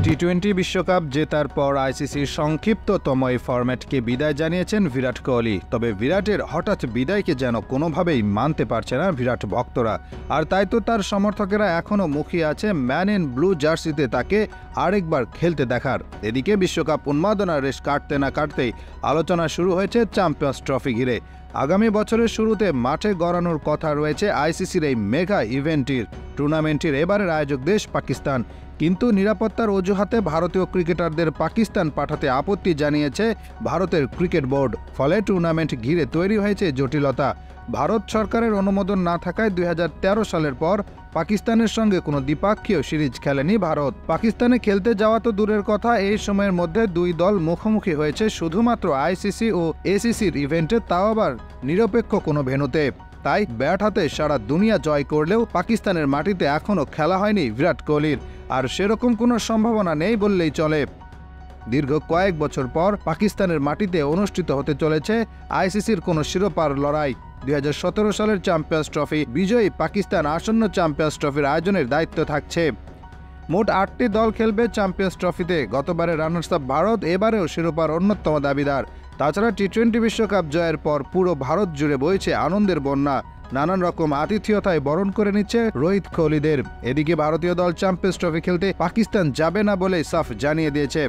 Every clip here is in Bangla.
টি-20 বিশ্বকাপ জেতার পর আইসিসির সংক্ষিপ্ততম এই ফরম্যাটকে বিদায় জানিয়েছেন বিরাট কোহলি। তবে বিরাটের হঠাৎ বিদায়কে যেন কোনোভাবেই মানতে পারছে না বিরাট ভক্তরা। আর তাই তো তার সমর্থকেরা এখনও মুখিয়ে আছে ম্যান ইন ব্লু জার্সিতে তাকে আরেকবার খেলতে দেখার। এদিকে বিশ্বকাপ উন্মাদনার রেশ কাটতে না কাটতেই আলোচনা শুরু হয়েছে চ্যাম্পিয়ন্স ট্রফি ঘিরে। আগামী বছরের শুরুতে মাঠে গড়ানোর কথা রয়েছে আইসিসির এই মেগা ইভেন্টের। টুর্নামেন্টের এবারের আয়োজক দেশ পাকিস্তান, কিন্তু নিরাপত্তার অজুহাতে ভারতীয় ক্রিকেটারদের পাকিস্তান পাঠাতে আপত্তি জানিয়েছে ভারতের ক্রিকেট বোর্ড। ফলে টুর্নামেন্ট ঘিরে তৈরি হয়েছে জটিলতা। ভারত সরকারের অনুমোদন না থাকায় 2013 সালের পর পাকিস্তানের সঙ্গে কোনো দ্বিপাক্ষীয় সিরিজ খেলেনি ভারত। পাকিস্তানে খেলতে যাওয়া তো দূরের কথা, এই সময়ের মধ্যে দুই দল মুখোমুখি হয়েছে শুধুমাত্র আইসিসি ও এসিসির ইভেন্টে, তাও আবার নিরপেক্ষ কোনো ভেন্যুতে। তাই ব্যাট হাতে সারা দুনিয়া জয় করলেও পাকিস্তানের মাটিতে এখনও খেলা হয়নি বিরাট কোহলির, আর সেরকম কোনো সম্ভাবনা নেই বললেই চলে। দীর্ঘ কয়েক বছর পর পাকিস্তানের মাটিতে অনুষ্ঠিত হতে চলেছে আইসিসির কোনো শিরোপার লড়াই। 2017 সালের চ্যাম্পিয়ন্স ট্রফি বিজয়ী পাকিস্তান আসন্ন চ্যাম্পিয়ন্স ট্রফির আয়োজনের দায়িত্ব থাকছে। মোট 8টি দল খেলবে চ্যাম্পিয়ন্স ট্রফিতে। গতবারের রানার্স আপ ভারত এবারেও শিরোপার অন্যতম দাবিদার। তাছাড়া টি-20 বিশ্বকাপ জয়ের পর পুরো ভারত জুড়ে বইছে আনন্দের বন্যা। নানান রকম আতিথেয়তায় বরণ করে নিচ্ছে রোহিত কোহলিদের। এদিকে ভারতীয় দল চ্যাম্পিয়ন্স ট্রফি খেলতে পাকিস্তান যাবে না বলে সাফ জানিয়ে দিয়েছে।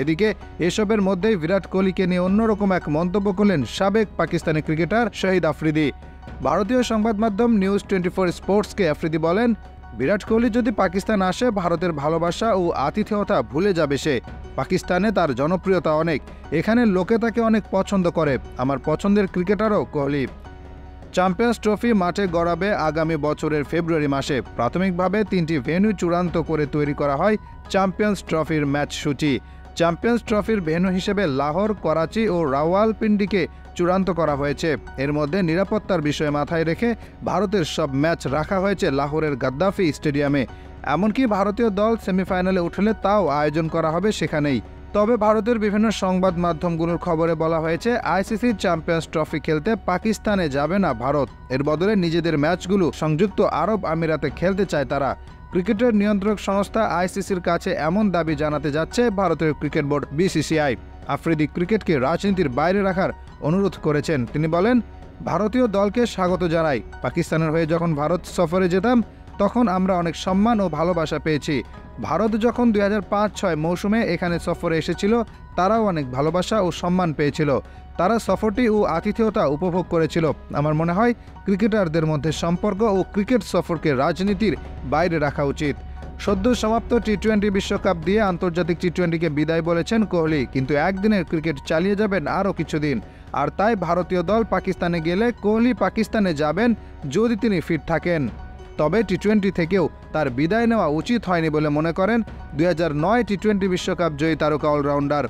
এদিকে এসবের মধ্যেই বিরাট কোহলিকে নিয়ে অন্যরকম এক মন্তব্য করলেন সাবেক পাকিস্তানি ক্রিকেটার শহীদ আফ্রিদি। ভারতীয় সংবাদ মাধ্যম নিউজ 24 স্পোর্টসকে আফ্রিদি বলেন, বিরাট কোহলি যদি পাকিস্তান আসে ভারতের ভালোবাসা ও আতিথেয়তা ভুলে যাবে সে। পাকিস্তানে তার জনপ্রিয়তা অনেক, এখানে লোকে তাকে অনেক পছন্দ করে। আমার পছন্দের ক্রিকেটারও কোহলি। চ্যাম্পিয়ন্স ট্রফি মাঠে গড়াবে আগামী বছরের ফেব্রুয়ারি মাসে। প্রাথমিকভাবে 3টি ভেন্যু চূড়ান্ত করে তৈরি করা হয় চ্যাম্পিয়ন্স ট্রফির ম্যাচ সূচি। চ্যাম্পিয়ন্স ট্রফির ভেন্যু হিসেবে লাহোর, করাচি ও রাওয়ালপিন্ডিকে চূড়ান্ত করা হয়েছে। এর মধ্যে নিরাপত্তার বিষয় মাথায় রেখে ভারতের সব ম্যাচ রাখা হয়েছে লাহোরের গাদ্দাফি স্টেডিয়ামে। এমনকি ভারতীয় দল সেমিফাইনালে উঠলে তাও আয়োজন করা হবে সেখানেই। তবে ভারতের বিভিন্ন সংবাদ মাধ্যমগুলোর খবরে বলা হয়েছে আইসিসি চ্যাম্পিয়ন্স ট্রফি খেলতে পাকিস্তানে যাবে না ভারত। এর বদলে নিজেদের ম্যাচগুলো সংযুক্ত আরব আমিরাতে খেলতে চায় তারা। ক্রিকেটের নিয়ন্ত্রক সংস্থা আইসিসির কাছে এমন দাবি জানাতে যাচ্ছে ভারতের ক্রিকেট বোর্ড বিসিসিআই। আফ্রিদি ক্রিকেটকে রাজনীতির বাইরে রাখার অনুরোধ করেছেন। তিনি বলেন, ভারতীয় দলকে স্বাগত জানাই। পাকিস্তানের হয়ে যখন ভারত সফরে যেতাম তখন আমরা অনেক সম্মান ও ভালোবাসা পেয়েছি। ভারত যখন 2005-06 মৌসুমে এখানে সফরে এসেছিল তারাও অনেক ভালোবাসা ও সম্মান পেয়েছিল। তারা সফরটি ও আতিথেয়তা উপভোগ করেছিল। আমার মনে হয় ক্রিকেটারদের মধ্যে সম্পর্ক ও ক্রিকেট সফরকে রাজনীতির বাইরে রাখা উচিত। সদ্য সমাপ্ত টি-20 বিশ্বকাপ দিয়ে আন্তর্জাতিক টি-20কে বিদায় বলেছেন কোহলি, কিন্তু একদিনের ক্রিকেট চালিয়ে যাবেন আরও কিছুদিন। আর তাই ভারতীয় দল পাকিস্তানে গেলে কোহলি পাকিস্তানে যাবেন যদি তিনি ফিট থাকেন। তবে টি-20 থেকেও তার বিদায় নেওয়া উচিত হয়নি বলে মনে করেন 2009 টি-20 বিশ্বকাপ জয়ী তারকা অলরাউন্ডার।